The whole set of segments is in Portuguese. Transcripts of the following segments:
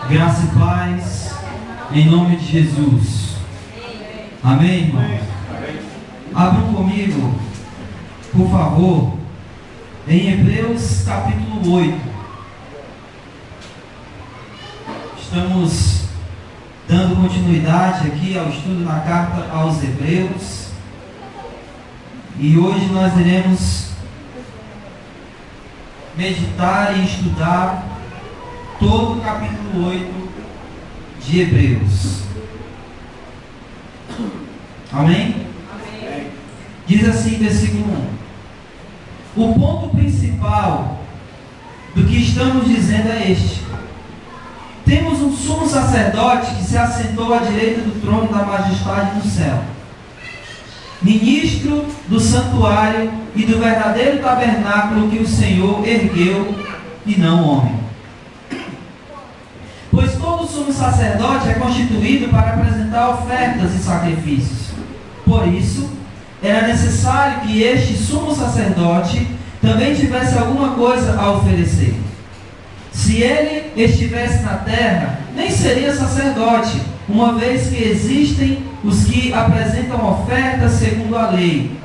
Graça e paz, em nome de Jesus. Amém, irmãos? Abram comigo, por favor, em Hebreus capítulo 8. Estamos dando continuidade aqui ao estudo na carta aos Hebreus. E hoje nós iremos meditar e estudar todo o capítulo 8 de Hebreus. Amém? Amém. Diz assim, versículo 1: o ponto principal do que estamos dizendo é este: temos um sumo sacerdote que se assentou à direita do trono da majestade no céu, ministro do santuário e do verdadeiro tabernáculo que o Senhor ergueu e não homem. Pois todo sumo sacerdote é constituído para apresentar ofertas e sacrifícios. Por isso, era necessário que este sumo sacerdote também tivesse alguma coisa a oferecer. Se ele estivesse na terra, nem seria sacerdote, uma vez que existem os que apresentam ofertas segundo a lei,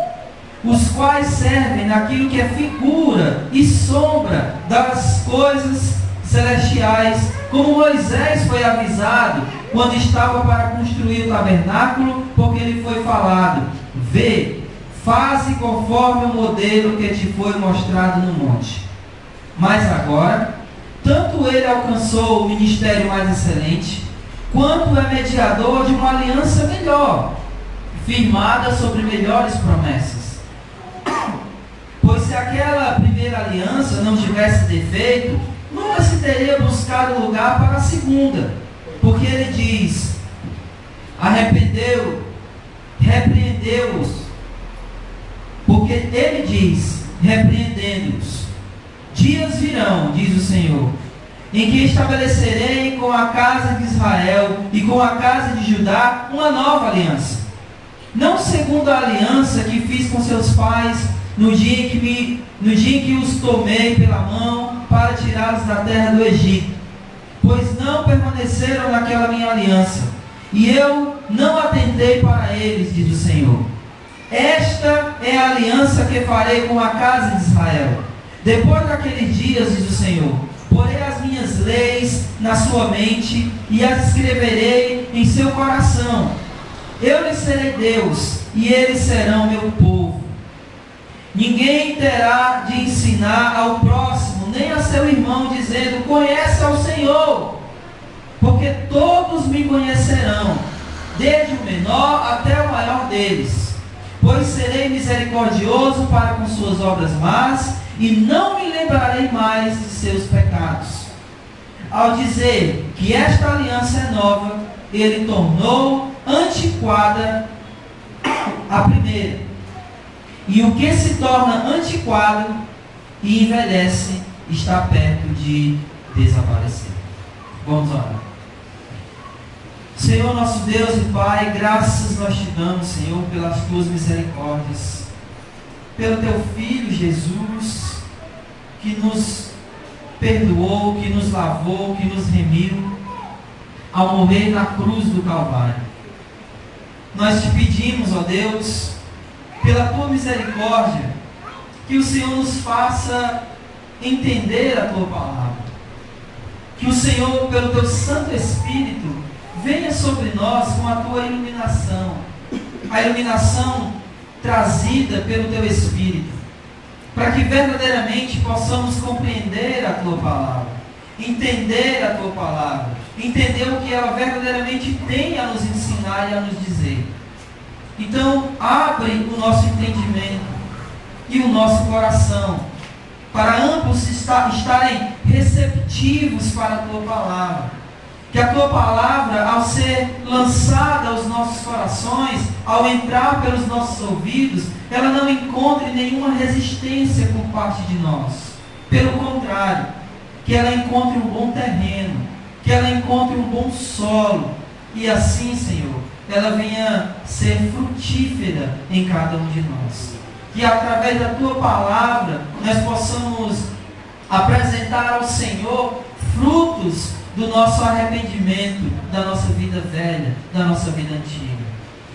os quais servem naquilo que é figura e sombra das coisas celestiais, como Moisés foi avisado quando estava para construir o tabernáculo, porque lhe foi falado: vê, faze conforme o modelo que te foi mostrado no monte. Mas agora, tanto ele alcançou o ministério mais excelente, quanto é mediador de uma aliança melhor, firmada sobre melhores promessas. Pois se aquela primeira aliança não tivesse defeito, nunca se teria buscado lugar para a segunda, porque ele diz: repreendeu-os, porque ele diz, repreendendo-os: dias virão, diz o Senhor, em que estabelecerei com a casa de Israel e com a casa de Judá uma nova aliança, não segundo a aliança que fiz com seus pais no dia em que os tomei pela mão para tirá-los da terra do Egito, pois não permaneceram naquela minha aliança, e eu não atentei para eles, diz o Senhor. Esta é a aliança que farei com a casa de Israel. Depois daqueles dias, diz o Senhor, porei as minhas leis na sua mente e as escreverei em seu coração. Eu lhes serei Deus e eles serão meu povo. Ninguém terá de ensinar ao próximo, nem a seu irmão, dizendo: conhece ao Senhor, porque todos me conhecerão, desde o menor até o maior deles. Pois serei misericordioso para com suas obras más, e não me lembrarei mais de seus pecados. Ao dizer que esta aliança é nova, ele tornou antiquada a primeira. E o que se torna antiquado e envelhece está perto de desaparecer. Vamos orar. Senhor nosso Deus e Pai, graças nós te damos, Senhor, pelas tuas misericórdias, pelo teu Filho Jesus, que nos perdoou, que nos lavou, que nos remiu ao morrer na cruz do Calvário. Nós te pedimos, ó Deus, pela tua misericórdia, que o Senhor nos faça entender a tua palavra, que o Senhor, pelo teu Santo Espírito, venha sobre nós com a tua iluminação, a iluminação trazida pelo teu Espírito, para que verdadeiramente possamos compreender a tua palavra, entender a tua palavra, entender o que ela verdadeiramente tem a nos ensinar e a nos dizer. Então, abre o nosso entendimento e o nosso coração, para ambos estarem receptivos para a tua palavra. Que a tua palavra, ao ser lançada aos nossos corações, ao entrar pelos nossos ouvidos, ela não encontre nenhuma resistência por parte de nós. Pelo contrário, que ela encontre um bom terreno, que ela encontre um bom solo, e assim, Senhor, ela venha ser frutífera em cada um de nós. Que através da tua palavra nós possamos apresentar ao Senhor frutos do nosso arrependimento, da nossa vida velha, da nossa vida antiga.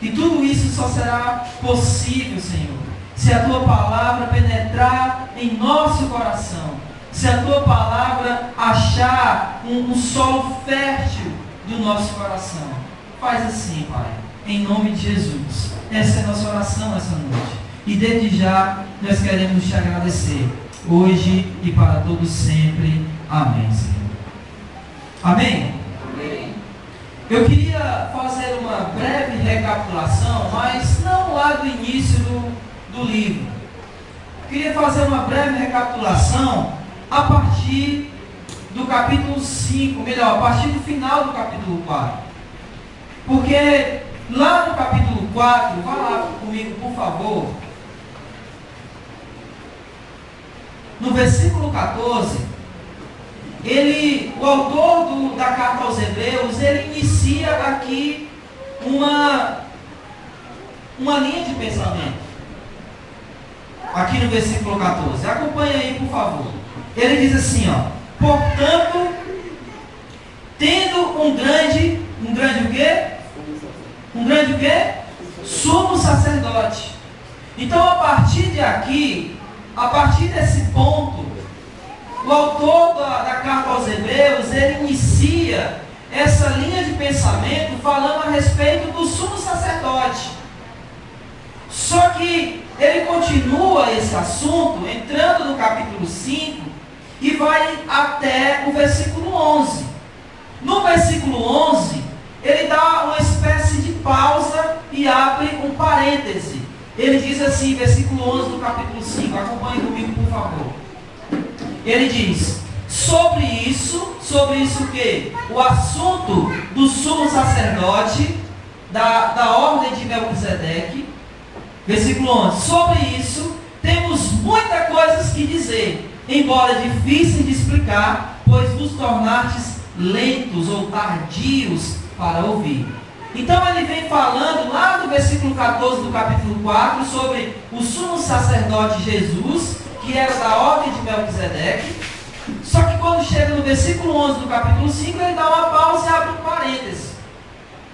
E tudo isso só será possível, Senhor, se a Tua palavra penetrar em nosso coração, se a Tua palavra achar um solo fértil do nosso coração. Faz assim, Pai, em nome de Jesus. Essa é a nossa oração essa noite. E desde já nós queremos te agradecer, hoje e para todos sempre. Amém, Senhor. Amém? Amém. Eu queria fazer uma breve recapitulação, mas não lá do início do livro. Eu queria fazer uma breve recapitulação a partir do capítulo 5, melhor, a partir do final do capítulo 4. Porque lá no capítulo 4, vá lá comigo, por favor. No versículo 14, o autor da carta aos Hebreus, ele inicia aqui uma linha de pensamento. Aqui no versículo 14. Acompanhe aí, por favor. Ele diz assim, ó: portanto, tendo um grande o quê? Um grande o quê? Sumo sacerdote. Então, a partir de aqui, a partir desse ponto, o autor da carta aos Hebreus, ele inicia essa linha de pensamento falando a respeito do sumo sacerdote. Só que ele continua esse assunto entrando no capítulo 5 e vai até o versículo 11. No versículo 11, ele dá uma espécie de pausa e abre um parêntese. Ele diz assim, versículo 11 do capítulo 5, acompanhe comigo, por favor. Ele diz: sobre isso o quê? O assunto do sumo sacerdote, da ordem de Melquisedeque. Versículo 11: sobre isso temos muitas coisas que dizer, embora difíceis de explicar, pois vos tornastes lentos ou tardios para ouvir. Então ele vem falando lá no versículo 14 do capítulo 4 sobre o sumo sacerdote Jesus, que era da ordem de Melquisedeque. Só que quando chega no versículo 11 do capítulo 5, ele dá uma pausa e abre um parêntese.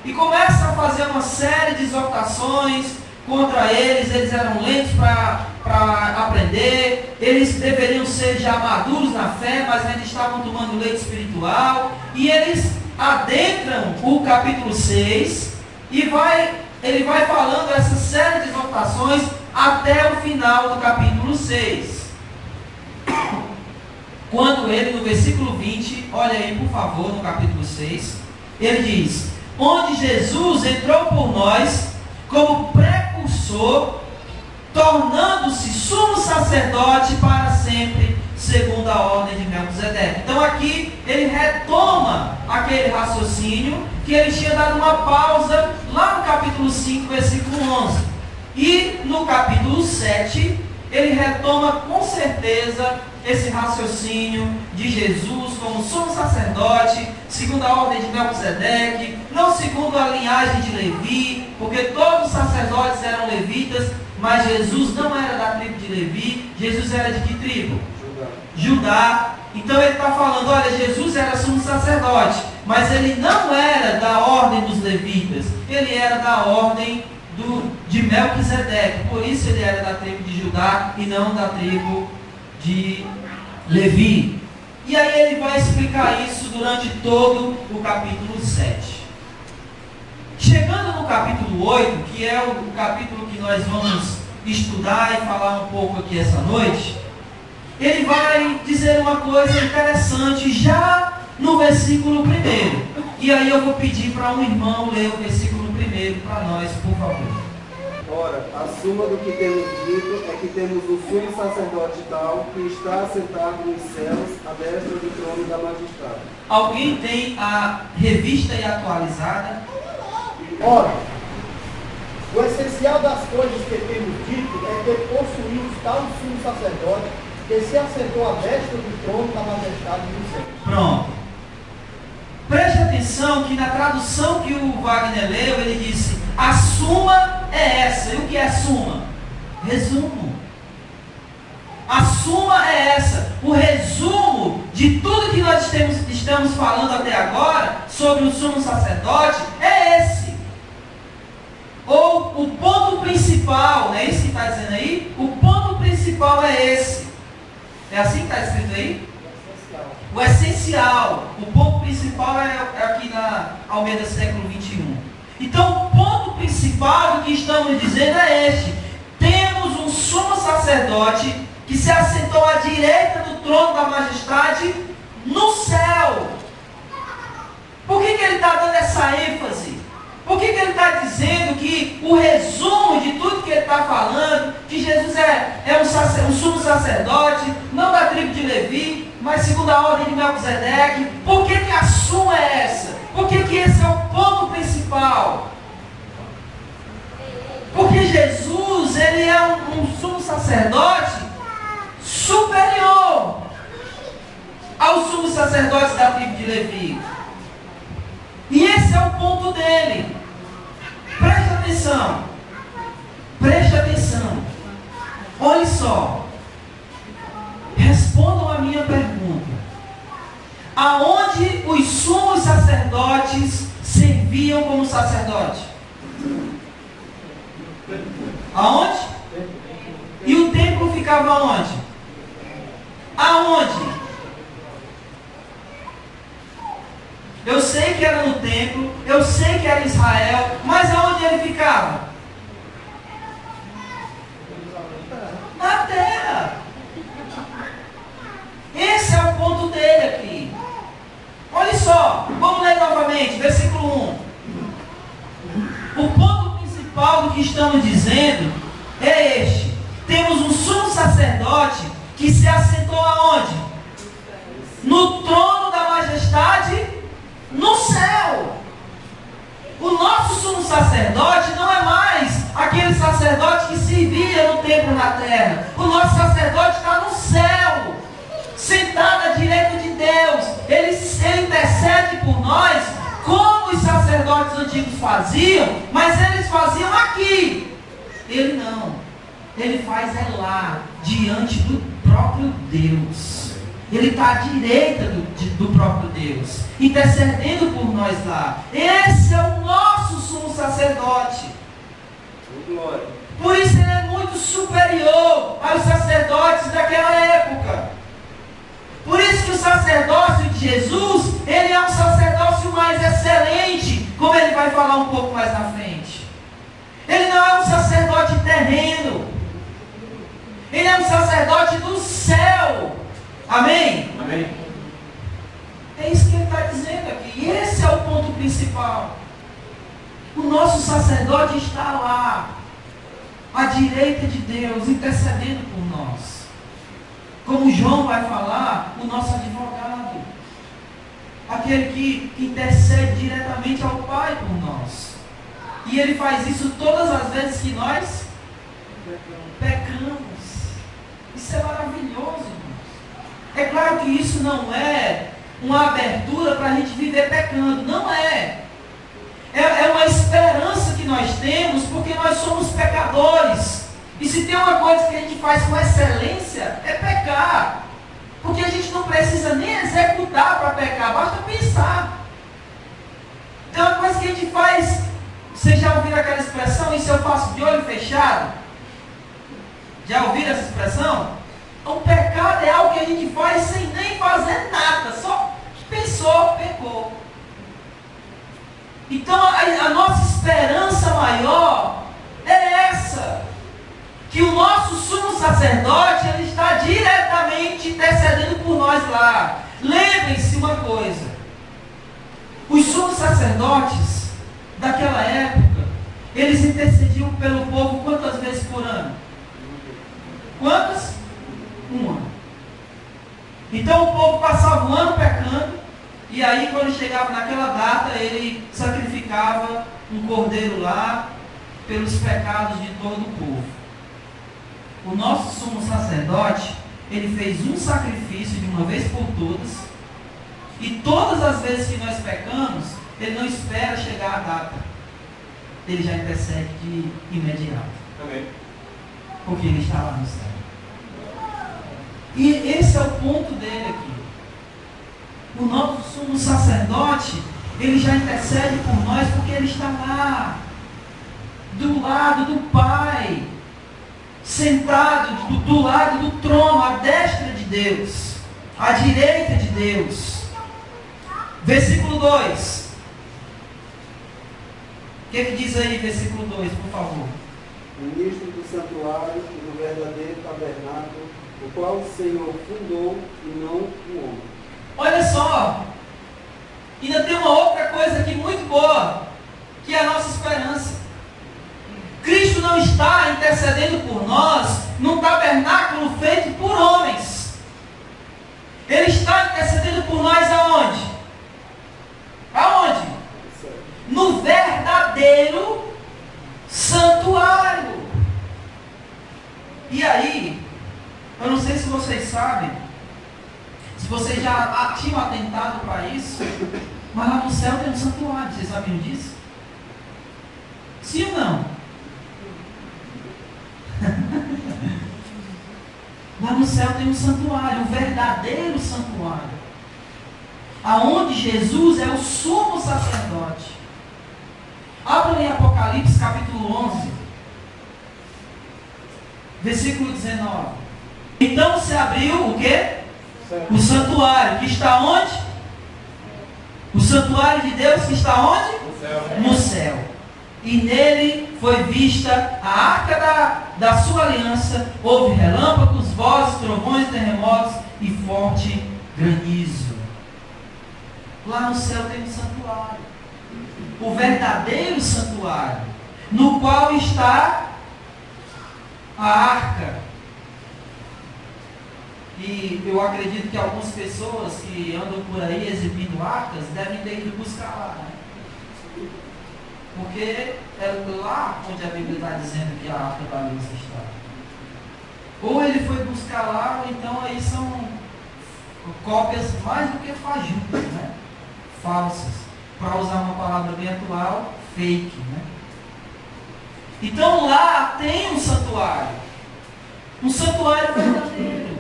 E começa a fazer uma série de exortações contra eles. Eles eram lentos para aprender, eles deveriam ser já maduros na fé, mas ainda estavam tomando leite espiritual. E eles adentram o capítulo 6 e ele vai falando essa série de exortações até o final do capítulo 6. Quando ele, no versículo 20, olha aí por favor, no capítulo 6, ele diz: onde Jesus entrou por nós como precursor, tornando-se sumo sacerdote para sempre, segundo a ordem de Melquisedeque. Então aqui ele retoma aquele raciocínio que ele tinha dado uma pausa lá no capítulo 5, versículo 11. E no capítulo 7, ele retoma com certeza esse raciocínio de Jesus como sumo sacerdote, segundo a ordem de Melquisedeque, não segundo a linhagem de Levi, porque todos os sacerdotes eram levitas, mas Jesus não era da tribo de Levi. Jesus era de que tribo? Judá. Então ele está falando, olha, Jesus era sumo sacerdote, mas ele não era da ordem dos levitas, ele era da ordem de Melquisedeque. Por isso ele era da tribo de Judá e não da tribo de Levi. E aí ele vai explicar isso durante todo o capítulo 7. Chegando no capítulo 8, que é o capítulo que nós vamos estudar e falar um pouco aqui essa noite, ele vai dizer uma coisa interessante já no versículo 1. E aí eu vou pedir para um irmão ler o versículo 1 para nós, por favor. Ora, a suma do que temos dito é que temos um sumo sacerdote tal que está assentado nos céus, à destra do trono da majestade. Alguém tem a revista e atualizada? Ora, o essencial das coisas que temos dito é que possuímos tal sumo sacerdote que se assentou à destra do trono da majestade dos céus. Pronto. Preste atenção que na tradução que o Wagner leu, ele disse: a suma é essa. E o que é suma? Resumo. A suma é essa. O resumo de tudo que nós estamos falando até agora sobre o sumo sacerdote é esse. Ou o ponto principal, não é isso que está dizendo aí? O ponto principal é esse. É assim que está escrito aí? O essencial. O ponto principal é aqui na Almeida século 21. Então o ponto principal do que estamos dizendo é este. Temos um sumo sacerdote que se assentou à direita do trono da majestade no céu. Por que ele está dando essa ênfase? Por que ele está dizendo que o resumo de tudo que ele está falando, que Jesus é um sumo sacerdote, não da tribo de Levi, mas segundo a ordem de Melquisedeque? Por que a suma é essa? Por que esse é o ponto principal? Porque Jesus, ele é um sumo sacerdote superior aos sumos sacerdotes da tribo de Levi. E esse é o ponto dele. Preste atenção. Preste atenção. Olhe só. Respondam a minha pergunta. Aonde os sumos sacerdotes serviam como sacerdote? Aonde? E o templo ficava onde? Aonde? Eu sei que era no templo, eu sei que era em Israel, mas aonde ele ficava? Na terra. Esse é o ponto dele aqui. Olha só, vamos ler novamente, versículo 1. O ponto principal do que estamos dizendo é este. Temos um sumo sacerdote que se assentou aonde? No trono da majestade no céu. O nosso sumo sacerdote não é mais aquele sacerdote que servia no templo na terra. O nosso sacerdote está no céu, sentado à direita de Deus. Ele intercede por nós, como os sacerdotes antigos faziam, mas eles faziam aqui. Ele não. Ele faz lá, diante do próprio Deus. Ele está à direita do próprio Deus, intercedendo por nós lá. Esse é o nosso sumo sacerdote. Por isso ele é muito superior aos sacerdotes daquela época. Por isso que o sacerdócio de Jesus, ele é um sacerdócio mais excelente, como ele vai falar um pouco mais na frente. Ele não é um sacerdote terreno. Ele é um sacerdote do céu. Amém? Amém. É isso que ele está dizendo aqui. E esse é o ponto principal. O nosso sacerdote está lá, à direita de Deus, intercedendo por nós. Como João vai falar, o nosso advogado. Aquele que intercede diretamente ao Pai por nós. E ele faz isso todas as vezes que nós pecamos. Isso é maravilhoso, irmãos. É claro que isso não é uma abertura para a gente viver pecando. Não é. É uma esperança que nós temos, porque nós somos pecadores. E se tem uma coisa que a gente faz com excelência, é pecar. Porque a gente não precisa nem executar para pecar, basta pensar. Tem uma coisa que a gente faz. Vocês já ouviram aquela expressão, isso eu faço de olho fechado? Já ouviram essa expressão? O pecado é algo que a gente faz sem nem fazer nada, só pensou, pecou. Então a nossa esperança maior é essa, que o nosso sumo sacerdote, ele está diretamente intercedendo por nós lá. Lembrem-se uma coisa, os sumos sacerdotes daquela época, eles intercediam pelo povo quantas vezes por ano? Quantas? Uma. Então o povo passava o ano pecando, e aí quando chegava naquela data, ele sacrificava um cordeiro lá, pelos pecados de todo o povo. O nosso sumo sacerdote, ele fez um sacrifício de uma vez por todas, e todas as vezes que nós pecamos, ele não espera chegar a data, ele já intercede de imediato. Amém. Porque ele está lá no céu. E esse é o ponto dele aqui. O nosso sumo sacerdote, ele já intercede por nós porque ele está lá, do lado do Pai, sentado do lado do trono, à destra de Deus, à direita de Deus. Versículo 2. O que diz aí, versículo 2, por favor? Ministro do santuário e do verdadeiro tabernáculo, o qual o Senhor fundou e não o homem. Olha só, ainda tem uma outra coisa aqui muito boa, que é a nossa esperança. Cristo não está intercedendo por nós num tabernáculo feito por homens. Ele está intercedendo por nós aonde? Aonde? No verdadeiro santuário. E aí, eu não sei se vocês sabem, se vocês já tinham atentado para isso, mas lá no céu tem um santuário, vocês sabiam disso? Sim ou não? Lá no céu tem um santuário, o verdadeiro santuário, aonde Jesus é o sumo sacerdote. Abra em Apocalipse capítulo 11, versículo 19. Então se abriu o quê? O santuário, que está onde? O santuário de Deus que está onde? No céu. No céu. E nele foi vista a arca da sua aliança. Houve relâmpagos, vozes, trovões, terremotos e forte granizo. Lá no céu tem um santuário, o verdadeiro santuário, no qual está a arca. E eu acredito que algumas pessoas que andam por aí exibindo arcas devem ter ido buscar lá, né? Porque é lá onde a Bíblia está dizendo que a arca da aliança está. Ou ele foi buscar lá, ou então aí são cópias mais do que fajutas, né? Falsas. Para usar uma palavra bem atual, fake, né? Então lá tem um santuário verdadeiro.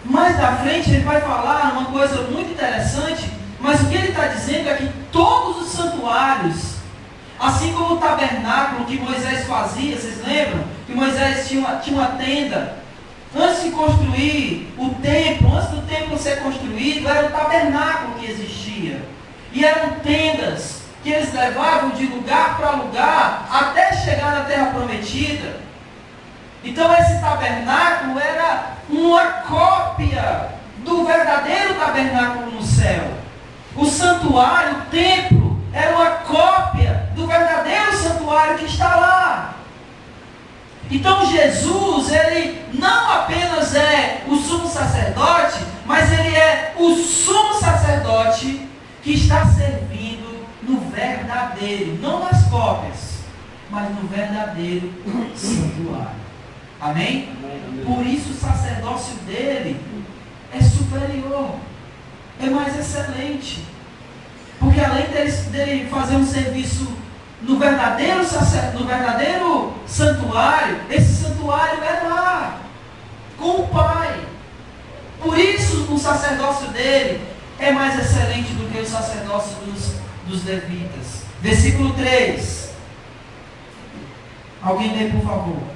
Mais da frente ele vai falar uma coisa muito interessante, mas o que ele está dizendo é que todos os santuários, assim como o tabernáculo que Moisés fazia, vocês lembram? Que Moisés tinha uma tenda. Antes de construir o templo, antes do templo ser construído, era o tabernáculo que existia. E eram tendas que eles levavam de lugar para lugar até chegar na terra prometida. Então esse tabernáculo era uma cópia do verdadeiro tabernáculo no céu. O santuário, o templo, era uma cópia do verdadeiro santuário que está lá. Então Jesus, ele não apenas é o sumo sacerdote, mas ele é o sumo sacerdote que está servindo no verdadeiro, não nas cópias, mas no verdadeiro santuário. Amém? Por isso o sacerdócio dele é superior, é mais excelente. Porque além dele fazer um serviço no verdadeiro santuário, esse santuário é lá, com o Pai. Por isso o sacerdócio dele é mais excelente do que o sacerdócio dos levitas. Versículo 3. Alguém lê, por favor.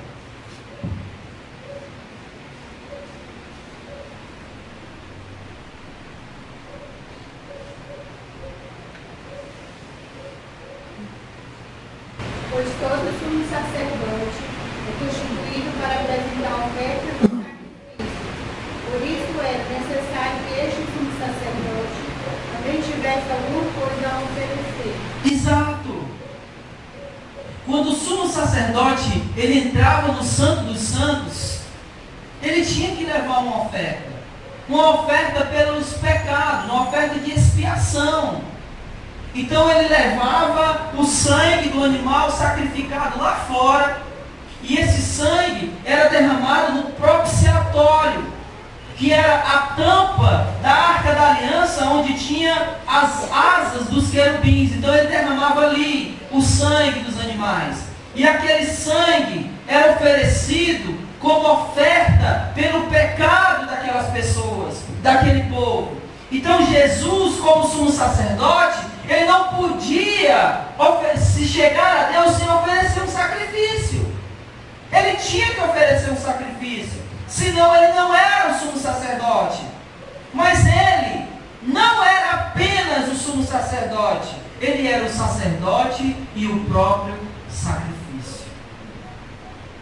Pois todo sumo sacerdote é constituído para apresentar ofertas e sacrifícios. Por isso é necessário que este sumo sacerdote também tivesse alguma coisa a oferecer. Exato. Quando o sumo sacerdote ele entrava no Santo dos Santos, ele tinha que levar uma oferta pelos pecados, uma oferta de expiação. Então ele levava o sangue do animal sacrificado lá fora, e esse sangue era derramado no propiciatório, que era a tampa da Arca da Aliança, onde tinha as asas dos querubins. Então ele derramava ali o sangue dos animais, e aquele sangue era oferecido como oferta pelo pecado daquelas pessoas, daquele povo. Então Jesus, como sumo sacerdote, ele não podia se chegar a Deus sem oferecer um sacrifício. Ele tinha que oferecer um sacrifício, senão ele não era o sumo sacerdote. Mas ele não era apenas o sumo sacerdote, ele era o sacerdote e o próprio sacrifício.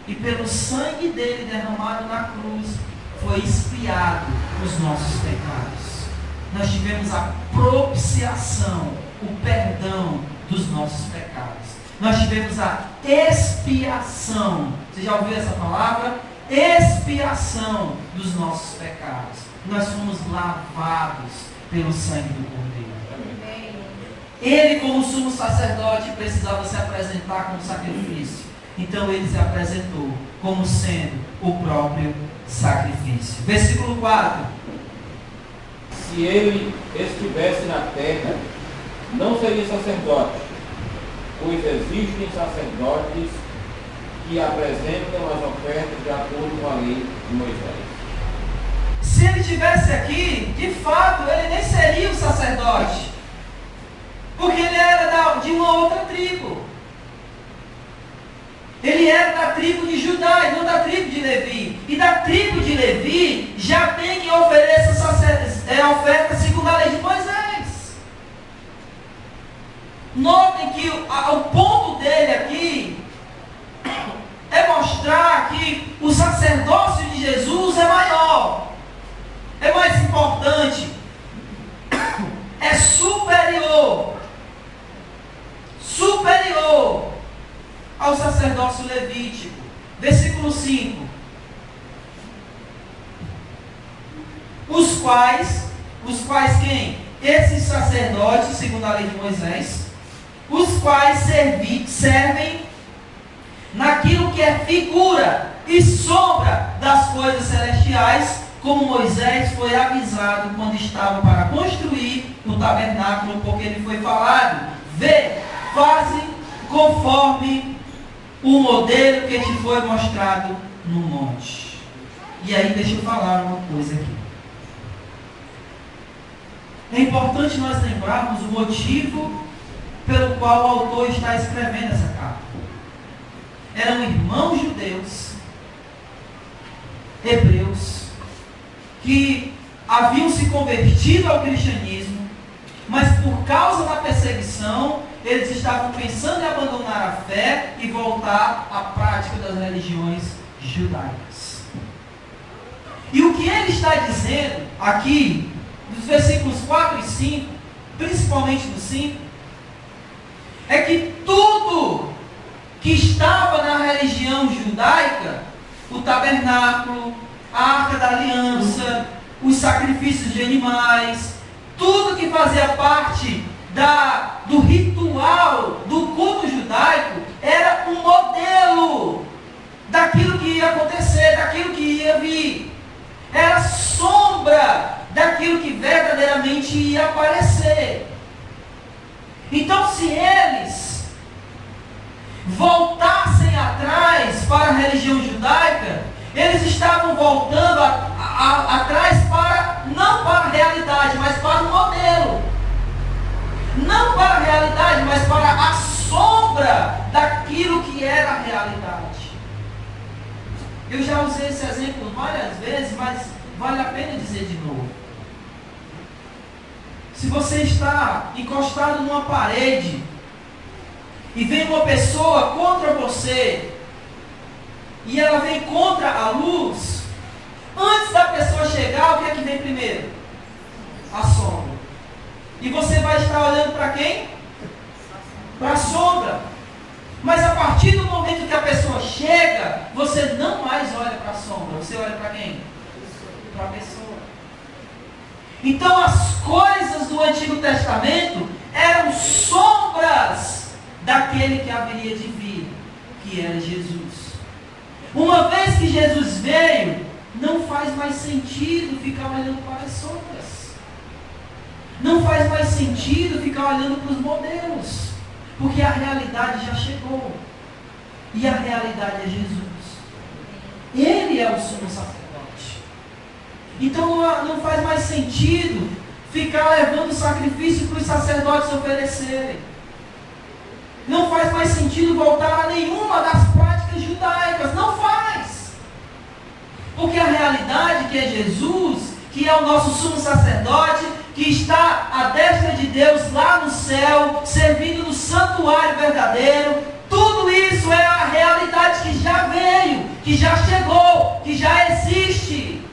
E pelo sangue dele derramado na cruz, foi expiado os nossos pecados. Nós tivemos a propiciação, o perdão dos nossos pecados. Nós tivemos a expiação. Você já ouviu essa palavra? Expiação dos nossos pecados. Nós fomos lavados pelo sangue do Cordeiro. Ele, como sumo sacerdote, precisava se apresentar como sacrifício. Então ele se apresentou como sendo o próprio sacrifício. Versículo 4. Se ele estivesse na terra, não seria sacerdote, pois existem sacerdotes que apresentam as ofertas de acordo com a lei de Moisés. Se ele estivesse aqui, de fato, ele nem seria um sacerdote, porque ele era de uma outra tribo. Ele era da tribo de Judá e não da tribo de Levi. E da tribo de Levi já tem quem ofereça a oferta segundo a lei de Moisés. Notem que o ponto dele aqui é mostrar que o sacerdócio de Jesus é maior, é mais importante, é superior ao sacerdócio levítico. Versículo 5. Os quais quem? Esses sacerdotes, segundo a lei de Moisés, os quais servem naquilo que é figura e sombra das coisas celestiais, como Moisés foi avisado quando estava para construir o tabernáculo, porque ele foi falado: vê, faze conforme o modelo que te foi mostrado no monte. E aí deixa eu falar uma coisa aqui. É importante nós lembrarmos o motivo pelo qual o autor está escrevendo essa carta. Eram irmãos judeus, hebreus, que haviam se convertido ao cristianismo, mas por causa da perseguição, eles estavam pensando em abandonar a fé e voltar à prática das religiões judaicas. E o que ele está dizendo aqui, dos versículos 4 e 5, principalmente do 5, é que tudo que estava na religião judaica, o tabernáculo, a arca da aliança, os sacrifícios de animais, tudo que fazia parte do ritual do culto judaico, era um modelo daquilo que ia acontecer, daquilo que ia vir. Era sombra daquilo que verdadeiramente ia aparecer. Então, se eles voltassem atrás para a religião judaica, eles estavam voltando atrás não para a realidade, mas para o modelo. Não para a realidade, mas para a sombra daquilo que era a realidade. Eu já usei esse exemplo várias vezes, mas vale a pena dizer de novo. Se você está encostado numa parede e vem uma pessoa contra você e ela vem contra a luz, antes da pessoa chegar, o que é que vem primeiro? A sombra. E você vai estar olhando para quem? Para a sombra. Mas a partir do momento que a pessoa chega, você não mais olha para a sombra. Você olha para quem? Para a pessoa. Então as coisas do Antigo Testamento eram sombras daquele que haveria de vir, que era Jesus. Uma vez que Jesus veio, não faz mais sentido ficar olhando para as sombras. Não faz mais sentido ficar olhando para os modelos, porque a realidade já chegou. E a realidade é Jesus. Ele é o sumo sacerdote. Então não faz mais sentido ficar levando sacrifício para os sacerdotes oferecerem. Não faz mais sentido voltar a nenhuma das práticas judaicas. Não faz. Porque a realidade que é Jesus, que é o nosso sumo sacerdote, que está à destra de Deus lá no céu, servindo no santuário verdadeiro, tudo isso é a realidade que já veio, que já chegou, que já existe.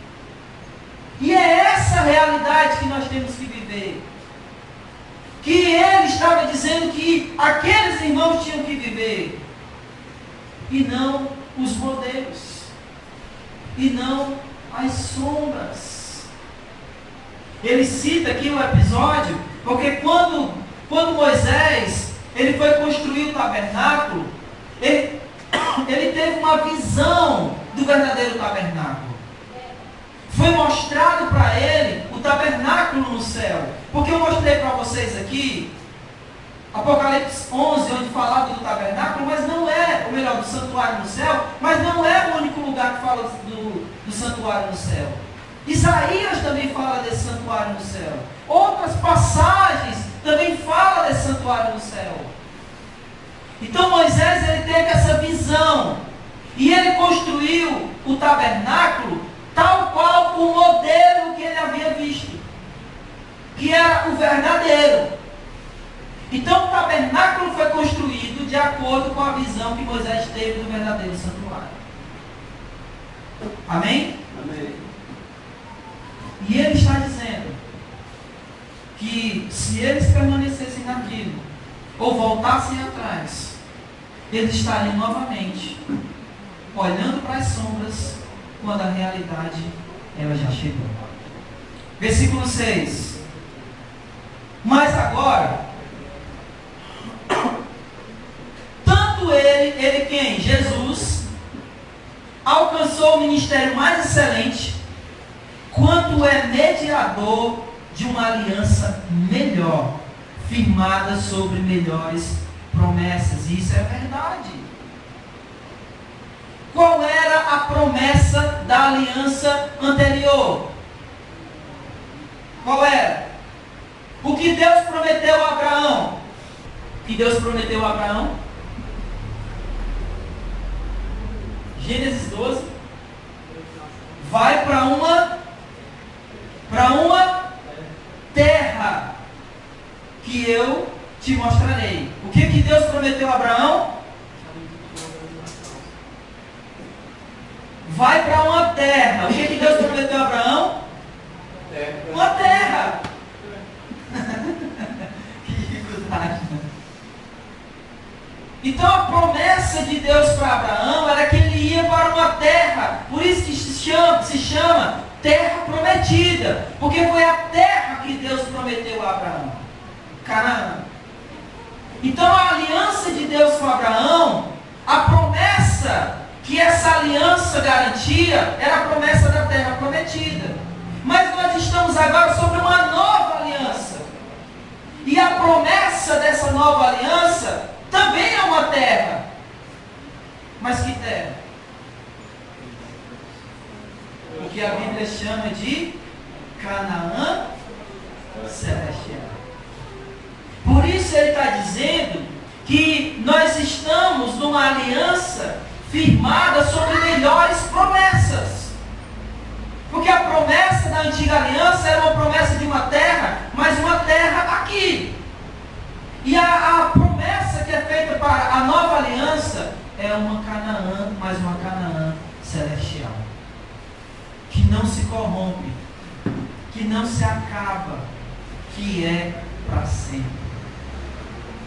E é essa realidade que nós temos que viver. Que ele estava dizendo que aqueles irmãos tinham que viver. E não os modelos. E não as sombras. Ele cita aqui um episódio, porque quando Moisés ele foi construir o tabernáculo, ele teve uma visão do verdadeiro tabernáculo. Foi mostrado para ele o tabernáculo no céu. Porque eu mostrei para vocês aqui, Apocalipse 11, onde falava do tabernáculo, mas não é, ou melhor, do santuário no céu, mas não é o único lugar que fala do santuário no céu. Isaías também fala desse santuário no céu. Outras passagens também falam desse santuário no céu. Então Moisés ele teve essa visão. E ele construiu o tabernáculo tal qual o modelo que ele havia visto. Que era o verdadeiro. Então o tabernáculo foi construído de acordo com a visão que Moisés teve do verdadeiro santuário. Amém? Amém. E ele está dizendo que se eles permanecessem naquilo, ou voltassem atrás, eles estariam novamente olhando para as sombras, quando a realidade ela já chegou. Versículo 6. Mas agora, tanto ele quem? Jesus, alcançou o ministério mais excelente, quanto é mediador de uma aliança melhor, firmada sobre melhores promessas. E isso é verdade. Qual era a promessa da aliança anterior? Qual era? O que Deus prometeu a Abraão? O que Deus prometeu a Abraão? Gênesis 12. Vai para uma terra que eu te mostrarei. O que Deus prometeu a Abraão? Vai para uma terra. O que Deus prometeu a Abraão? Uma terra. Que dificuldade. Então a promessa de Deus para Abraão era que ele ia para uma terra. Por isso que se chama terra prometida. Porque foi a terra que Deus prometeu a Abraão. Canaã. Então a aliança de Deus com Abraão, a promessa que essa aliança garantia, era a promessa da terra prometida. Mas nós estamos agora sobre uma nova aliança. E a promessa dessa nova aliança também é uma terra. Mas que terra? O que a Bíblia chama de Canaã celestial. Por isso ele está dizendo que nós estamos numa aliança firmada sobre melhores promessas. Porque a promessa da antiga aliança era uma promessa de uma terra, mas uma terra aqui. E a promessa que é feita para a nova aliança é uma Canaã, mas uma Canaã celestial. Que não se corrompe, que não se acaba, que é para sempre.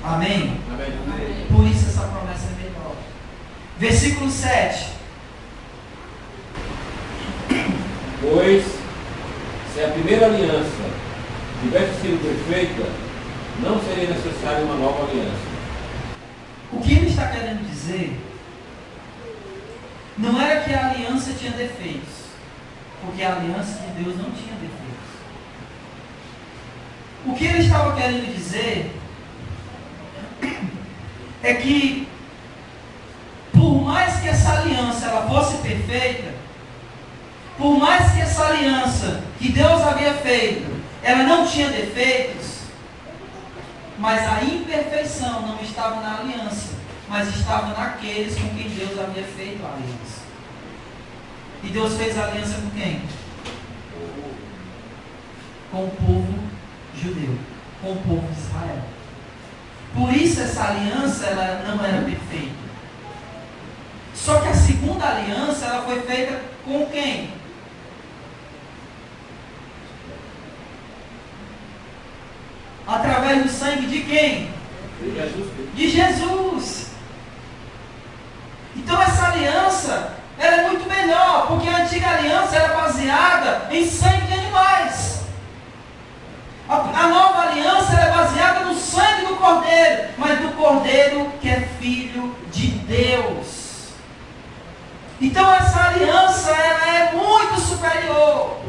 Amém? Amém. Por isso essa promessa é melhor. Versículo 7. Pois, se a primeira aliança tivesse sido perfeita, não seria necessária uma nova aliança. O que ele está querendo dizer não era que a aliança tinha defeitos, porque a aliança de Deus não tinha defeitos. O que ele estava querendo dizer é que, por mais que essa aliança ela fosse perfeita, por mais que essa aliança que Deus havia feito, ela não tinha defeitos, mas a imperfeição não estava na aliança, mas estava naqueles com quem Deus havia feito a aliança. E Deus fez a aliança com quem? Com o povo judeu, com o povo de Israel. Por isso essa aliança ela não era perfeita. Só que a segunda aliança ela foi feita com quem? Através do sangue de quem? De Jesus. Então essa aliança ela é muito melhor, porque a antiga aliança era baseada em sangue de animais. A nova aliança é baseada no sangue do Cordeiro, mas do Cordeiro que é filho de Deus. Então essa aliança ela é muito superior.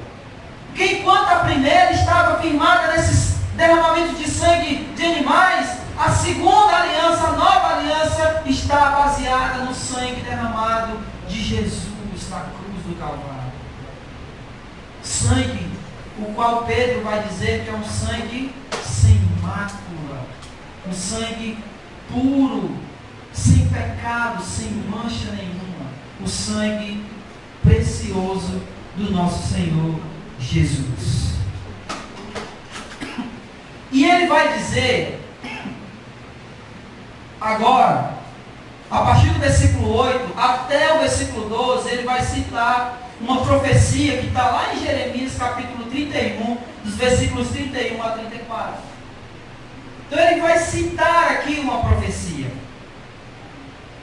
Porque enquanto a primeira estava firmada nesses derramamentos de sangue de animais, a segunda aliança, a nova aliança, está baseada no sangue derramado de Jesus na cruz do Calvário. Sangue, o qual Pedro vai dizer que é um sangue sem mácula, um sangue puro, sem pecado, sem mancha nenhuma, o sangue precioso do nosso Senhor Jesus. E ele vai dizer, agora, a partir do versículo 8 até o versículo 12, ele vai citar uma profecia que está lá em Jeremias capítulo 31, dos versículos 31 a 34. Então ele vai citar aqui uma profecia.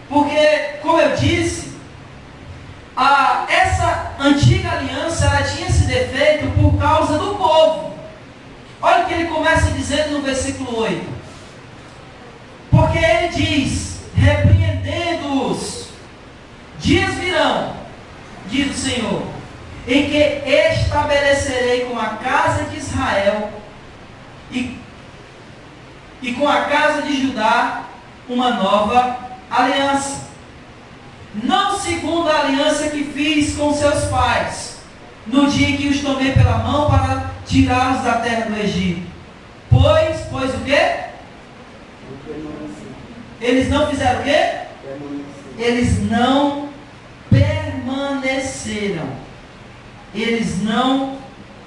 Porque, como eu disse, essa antiga aliança ela tinha esse defeito por causa do povo. Olha o que ele começa dizendo no versículo 8. Porque ele diz, repreendendo-os, dias virão, diz o Senhor, em que estabelecerei com a casa de Israel e com a casa de Judá uma nova aliança. Não segundo a aliança que fiz com seus pais, no dia em que os tomei pela mão para tirá-los da terra do Egito. Pois o quê? Eles não fizeram o quê? Eles não permaneceram. Eles não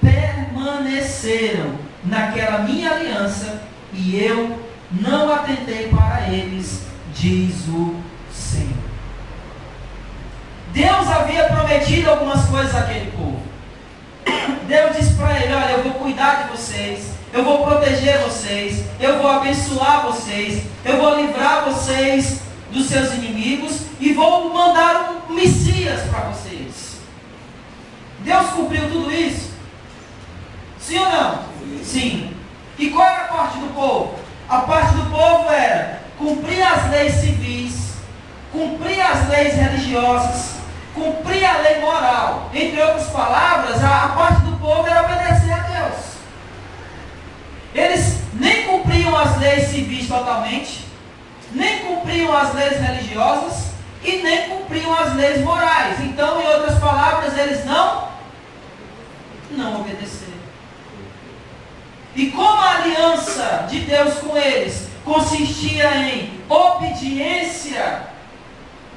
permaneceram naquela minha aliança, e eu não atentei para eles, diz o Senhor. Deus havia prometido algumas coisas àquele povo. Deus disse para ele, olha, eu vou cuidar de vocês, eu vou proteger vocês, eu vou abençoar vocês, eu vou livrar vocês dos seus inimigos e vou mandar um Messias para vocês. Deus cumpriu tudo isso? Sim ou não? Sim. E qual era a parte do povo? A parte do povo era cumprir as leis civis, cumprir as leis religiosas, cumprir a lei moral. Entre outras palavras, a parte do povo era obedecer a Deus. Eles nem cumpriam as leis civis totalmente, nem cumpriam as leis religiosas e nem cumpriam as leis morais. Então, em outras palavras, eles não obedeceram. E como a aliança de Deus com eles consistia em obediência,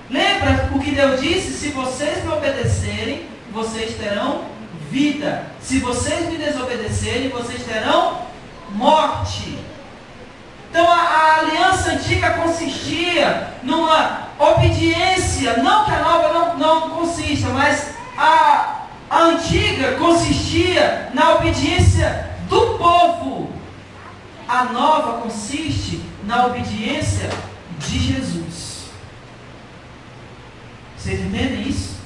lembra o que Deus disse? Se vocês me obedecerem, vocês terão vida. Se vocês me desobedecerem, vocês terão morte. Então a aliança antiga consistia numa obediência, não que a nova não consista, mas a antiga consistia na obediência do povo. A nova consiste na obediência de Jesus. Vocês entendem isso?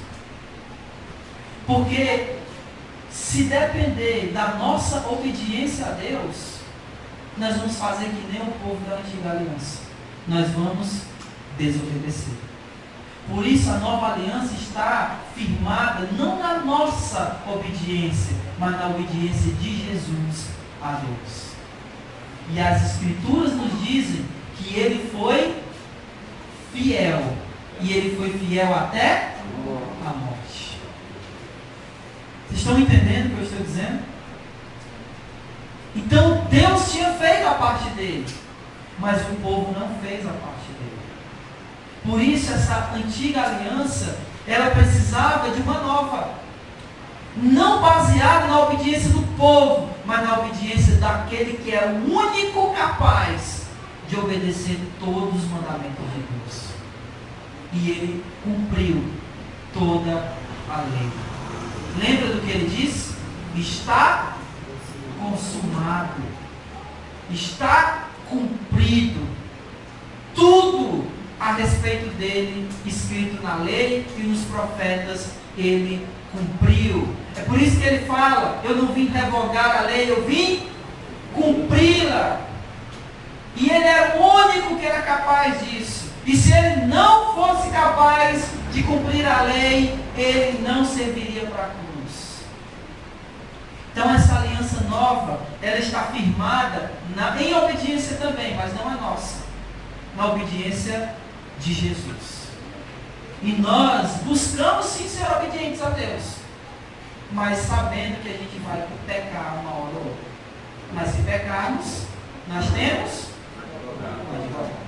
Porque se depender da nossa obediência a Deus, nós vamos fazer que nem o povo da antiga aliança. Nós vamos desobedecer. Por isso a nova aliança está firmada não na nossa obediência, mas na obediência de Jesus a Deus. E as Escrituras nos dizem que ele foi fiel. E ele foi fiel até a morte. Vocês estão entendendo o que eu estou dizendo? Então Deus tinha feito a parte dele, mas o povo não fez a parte dele. Por isso essa antiga aliança, ela precisava de uma nova, não baseada na obediência do povo, mas na obediência daquele que era o único capaz de obedecer todos os mandamentos de Deus. E ele cumpriu toda a lei. Lembra do que ele disse? Está consumado, está cumprido. Tudo a respeito dele, escrito na lei e nos profetas, ele cumpriu. É por isso que ele fala: eu não vim revogar a lei, eu vim cumpri-la. E ele era o único que era capaz disso. E se ele não fosse capaz de cumprir a lei, ele não serviria para a cruz. Então essa aliança nova, ela está firmada em obediência também, mas não a nossa, na obediência de Jesus. E nós buscamos sim ser obedientes a Deus, mas sabendo que a gente vai pecar uma hora ou outra. Mas se pecarmos, nós temos um advogado.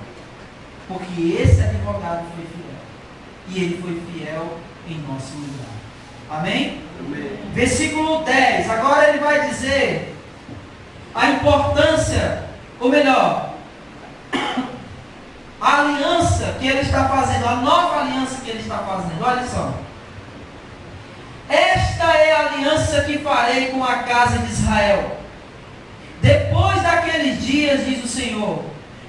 Porque esse advogado foi fiel. E ele foi fiel em nosso lugar. Amém? Amém. Versículo 10. Agora ele vai dizer a importância, ou melhor, a aliança que ele está fazendo, a nova aliança que ele está fazendo. Olha só. Esta é a aliança que farei com a casa de Israel. Depois daqueles dias, diz o Senhor,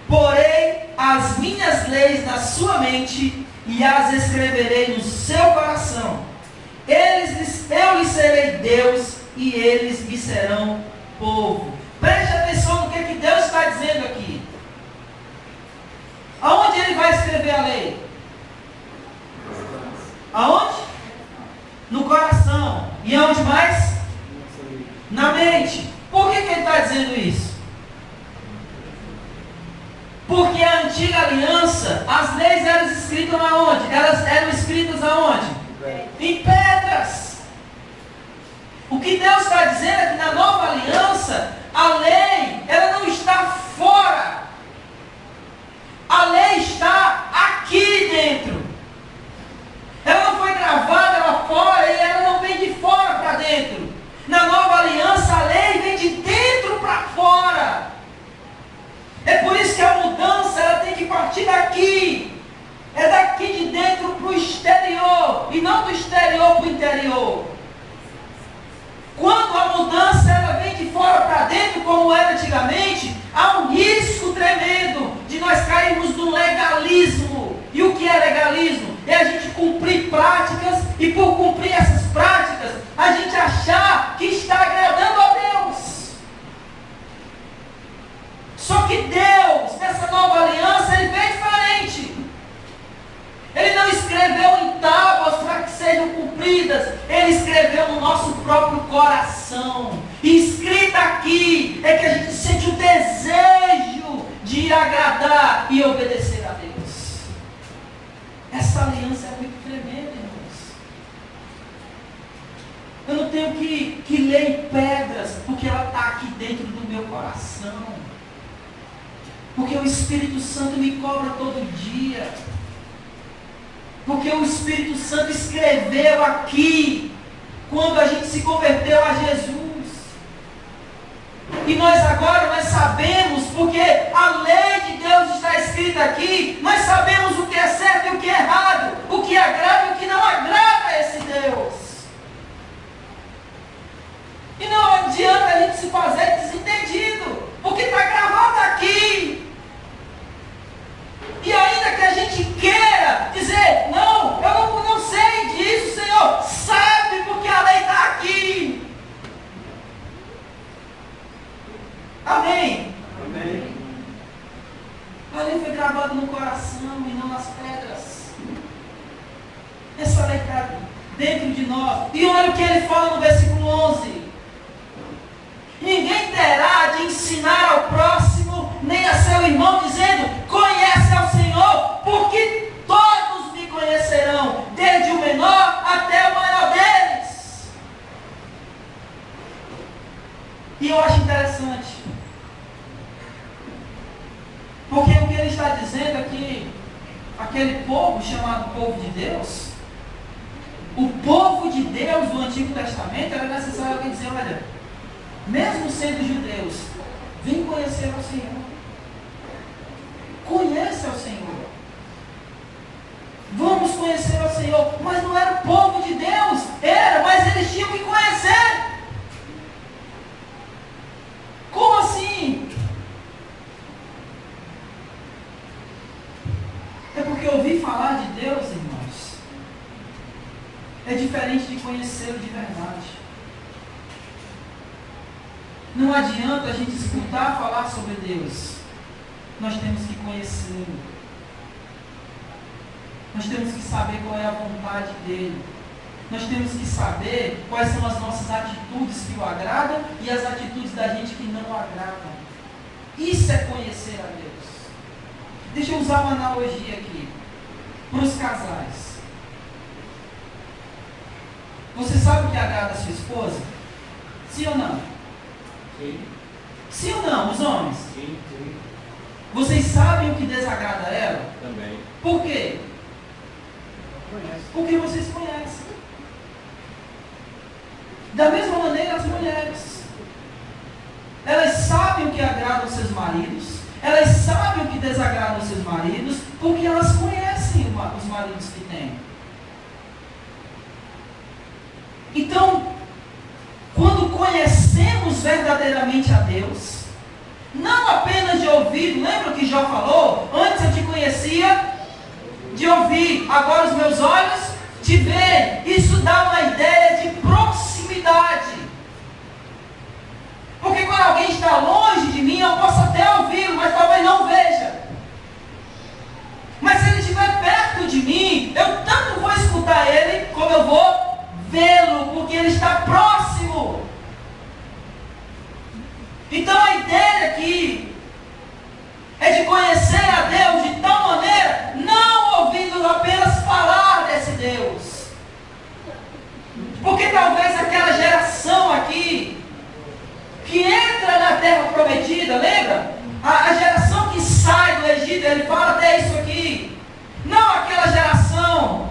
porei as minhas leis na sua mente e as escreverei no seu coração. Eu lhes serei Deus e eles me serão povo. Preste atenção no que Deus está dizendo aqui. Aonde ele vai escrever a lei? Aonde? No coração. E aonde mais? Na mente. Por que ele está dizendo isso? Porque a antiga aliança, as leis eram escritas aonde? Elas eram escritas aonde? Em pedras. O que Deus está dizendo é que na nova aliança, a lei, ela não está fora. A lei está aqui dentro. Ela não foi gravada lá fora e ela não vem de fora para dentro. Na nova aliança, a lei vem de dentro para fora. É por isso que a mudança ela tem que partir daqui. É daqui de dentro para o exterior e não do exterior para o interior. Quando a mudança ela vem de fora para dentro, como era antigamente, há um risco tremendo de nós cairmos no legalismo. E o que é legalismo? É a gente cumprir práticas e por cumprir essas práticas, a gente achar que está agradando a Deus. Só que Deus, nessa nova aliança, ele veio diferente. Ele não escreveu em tábuas para que sejam cumpridas. Ele escreveu no nosso próprio coração. E escrito aqui é que a gente sente o desejo de agradar e obedecer a Deus. Essa aliança é muito tremenda, irmãos. Eu não tenho que ler em pedras, porque ela está aqui dentro do meu coração. Porque o Espírito Santo me cobra todo dia. Porque o Espírito Santo escreveu aqui, quando a gente se converteu a Jesus. E nós agora, nós sabemos, porque a lei de Deus está escrita aqui, nós sabemos o que é certo e o que é errado, o que agrada e o que não agrada a esse Deus. E não adianta a gente se fazer desentendido, porque está gravado aqui. E ainda que a gente queira dizer, não, eu não sei disso, Senhor, sabe porque a lei está aqui. Amém? Amém. A lei foi gravada no coração e não nas pedras. Essa lei está dentro de nós. E olha o que ele fala no versículo 11. Ninguém terá de ensinar ao próximo, nem a seu irmão, dizendo, conhece ao Senhor, porque todos me conhecerão, desde o menor até o maior deles. E eu acho interessante, ele está dizendo aqui, aquele povo chamado povo de Deus, o povo de Deus do Antigo Testamento, era necessário alguém dizer, olha, mesmo sendo judeus, vem conhecer ao Senhor. Conheça ao Senhor. Vamos conhecer ao Senhor. Mas não era o povo de Deus. Era, mas eles tinham que conhecer. Como assim? É porque ouvir falar de Deus, irmãos, é diferente de conhecê-lo de verdade. Não adianta a gente escutar falar sobre Deus. Nós temos que conhecê-lo. Nós temos que saber qual é a vontade dele. Nós temos que saber quais são as nossas atitudes que o agradam e as atitudes da gente que não o agradam. Isso é conhecer a Deus. Deixa eu usar uma analogia aqui para os casais. Você sabe o que agrada a sua esposa? Sim ou não? Sim. Sim ou não, os homens? Sim. Vocês sabem o que desagrada a ela? Também. Por quê? Porque vocês conhecem. Da mesma maneira as mulheres. Elas sabem o que agrada aos seus maridos. Elas sabem o que desagrada aos seus maridos. Porque elas conhecem os maridos que têm. Então, quando conhecemos verdadeiramente a Deus, não apenas de ouvido, lembra que Jó falou? Antes eu te conhecia de ouvir, agora os meus olhos te veem. Isso dá uma ideia de proximidade. Porque quando alguém está longe de mim, eu posso até ouvi-lo, mas talvez não veja. Mas se ele estiver perto de mim, eu tanto vou escutar ele, como eu vou vê-lo, porque ele está próximo. Então a ideia aqui é de conhecer a Deus de tal maneira, não ouvindo apenas falar desse Deus. Porque talvez aquela geração aqui, que entra na terra prometida, lembra? A geração que sai do Egito, ele fala até isso aqui. Não aquela geração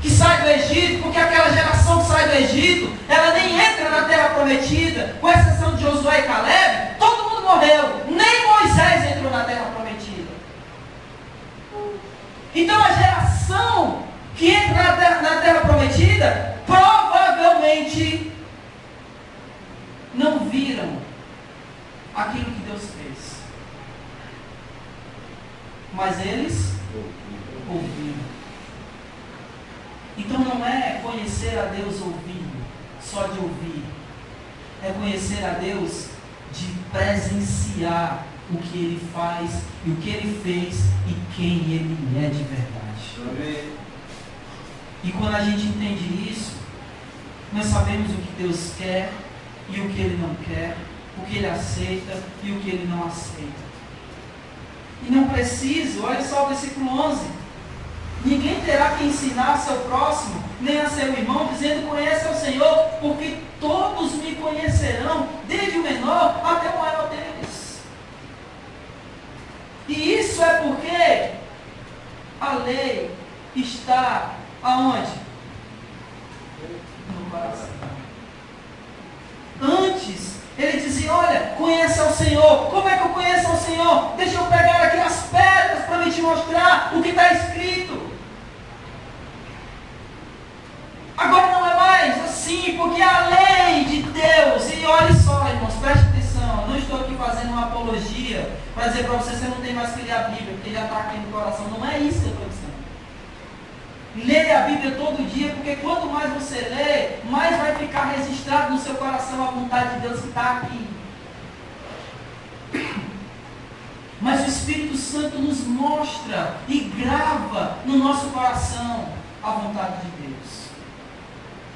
que sai do Egito, porque aquela geração que sai do Egito, ela nem entra na terra prometida, com exceção de Josué e Caleb, todo mundo morreu, nem Moisés entrou na terra prometida. Então a geração que entra na terra prometida, provavelmente não viram aquilo que Deus fez, mas eles ouviram. Então não é conhecer a Deus ouvindo, só de ouvir. É conhecer a Deus de presenciar o que Ele faz, e o que Ele fez, e quem Ele é de verdade. Amém. E quando a gente entende isso, nós sabemos o que Deus quer, e o que Ele não quer, o que Ele aceita, e o que Ele não aceita. E não preciso, olha só o versículo 11. Ninguém terá que ensinar a seu próximo, nem a seu irmão, dizendo: conhece ao Senhor, porque todos me conhecerão, desde o menor até o maior deles. E isso é porque a lei está aonde? No coração. Antes, ele dizia: olha, conhece ao Senhor. Como é que eu conheço ao Senhor? Deixa eu pegar aqui as pedras para me te mostrar o que está escrito. Agora não é mais assim, porque a lei de Deus, e olha só, irmãos, preste atenção, eu não estou aqui fazendo uma apologia para dizer para você não tem mais que ler a Bíblia, porque já está aqui no coração. Não é isso que eu estou dizendo. Leia a Bíblia todo dia, porque quanto mais você lê, mais vai ficar registrado no seu coração a vontade de Deus que está aqui. Mas o Espírito Santo nos mostra e grava no nosso coração a vontade de Deus.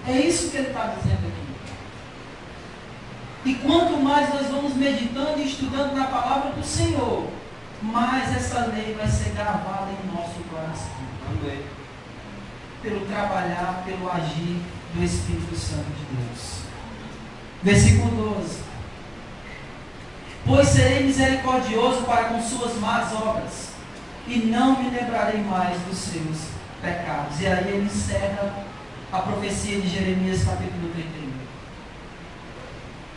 É isso que ele está dizendo aqui. E quanto mais nós vamos meditando e estudando na palavra do Senhor, mais essa lei vai ser gravada em nosso coração. Amém. Pelo trabalhar, pelo agir do Espírito Santo de Deus. Versículo 12. Pois serei misericordioso para com suas más obras, e não me lembrarei mais dos seus pecados. E aí ele encerra a profecia de Jeremias capítulo 31.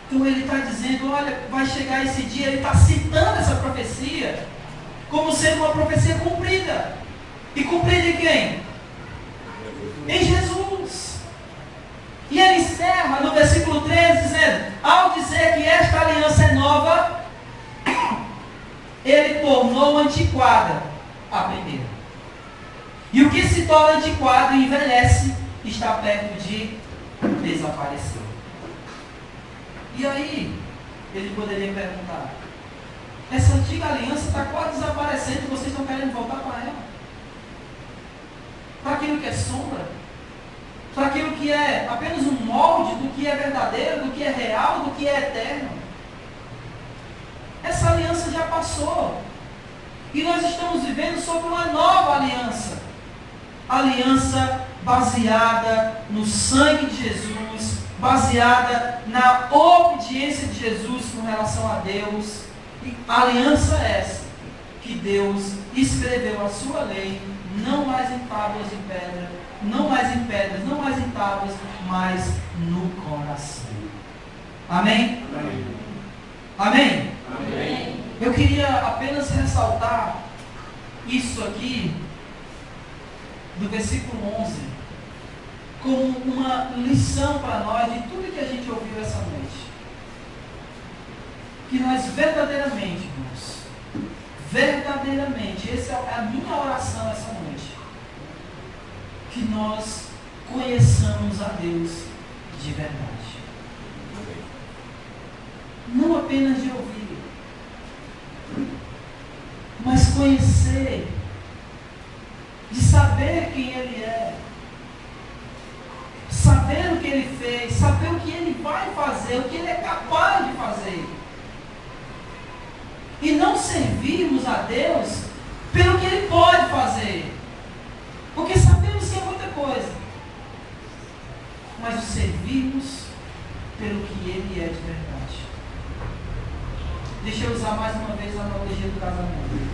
Então ele está dizendo, olha, vai chegar esse dia, ele está citando essa profecia como sendo uma profecia cumprida. E cumprida em quem? Em Jesus. E ele encerra no versículo 13 dizendo, ao dizer que esta aliança é nova, ele tornou antiquada a primeira. E o que se torna antiquado e envelhece está perto de desaparecer. E aí, ele poderia perguntar, essa antiga aliança está quase desaparecendo e vocês estão querendo voltar para ela? Para aquilo que é sombra? Para aquilo que é apenas um molde do que é verdadeiro, do que é real, do que é eterno? Essa aliança já passou. E nós estamos vivendo sobre uma nova aliança. Aliança baseada no sangue de Jesus, baseada na obediência de Jesus com relação a Deus. E a aliança essa que Deus escreveu a sua lei, não mais em tábuas de pedra, não mais em pedras, não mais em tábuas, mas no coração. Amém? Amém? Amém? Amém. Eu queria apenas ressaltar isso aqui do versículo 11 como uma lição para nós de tudo que a gente ouviu essa noite. Que nós verdadeiramente, irmãos, verdadeiramente, essa é a minha oração essa noite, que nós conheçamos a Deus de verdade. Não apenas de ouvir, mas conhecer, de saber quem Ele é, saber o que Ele fez, saber o que Ele vai fazer, o que Ele é capaz de fazer. E não servirmos a Deus pelo que Ele pode fazer, porque sabemos que é muita coisa, mas o servirmos pelo que Ele é de verdade. Deixa eu usar mais uma vez a analogia do casamento.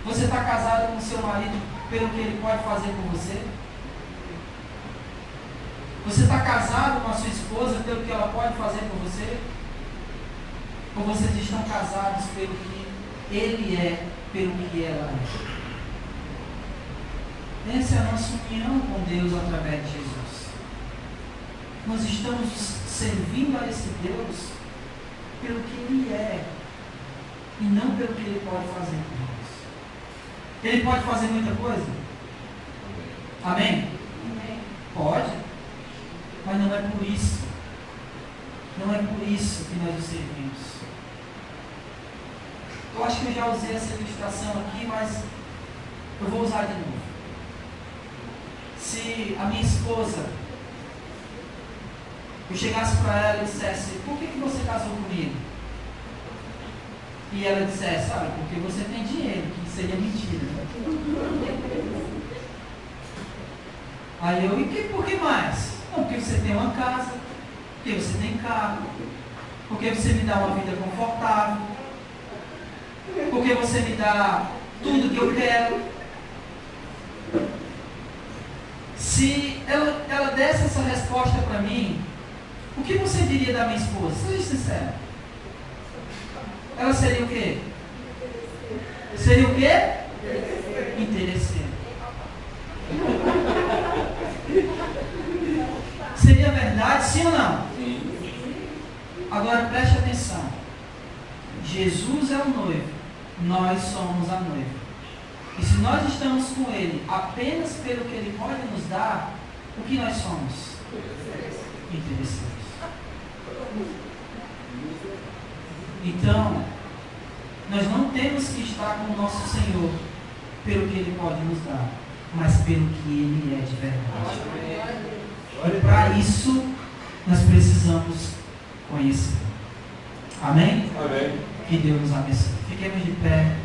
Você está casado com seu marido pelo que ele pode fazer por você? Você está casado com a sua esposa pelo que ela pode fazer por você? Ou vocês estão casados pelo que ele é, pelo que ela é? Essa é a nossa união com Deus através de Jesus. Nós estamos servindo a esse Deus pelo que Ele é e não pelo que Ele pode fazer por nós. Ele pode fazer muita coisa? Amém? Amém? Pode, mas não é por isso. Não é por isso que nós o servimos. Eu acho que eu já usei essa ilustração aqui, mas eu vou usar de novo. Se a minha esposa, eu chegasse para ela e dissesse, por que você casou comigo? E ela dissesse, sabe, porque você tem dinheiro, que seria mentira. Aí eu, por que mais? Não, porque você tem uma casa, porque você tem carro, porque você me dá uma vida confortável, porque você me dá tudo que eu quero. Se ela desse essa resposta para mim, o que você diria da minha esposa? Seja sincero. Ela seria o quê? Seria o quê? Interesseiro. Seria verdade, sim ou não? Sim. Agora preste atenção. Jesus é o noivo, nós somos a noiva. E se nós estamos com Ele apenas pelo que Ele pode nos dar, o que nós somos? Interesseiros. Então, nós não temos que estar com o nosso Senhor pelo que Ele pode nos dar, mas pelo que Ele é de verdade. E para isso, nós precisamos conhecer. Amém? Amém. Que Deus nos abençoe. Fiquemos de pé.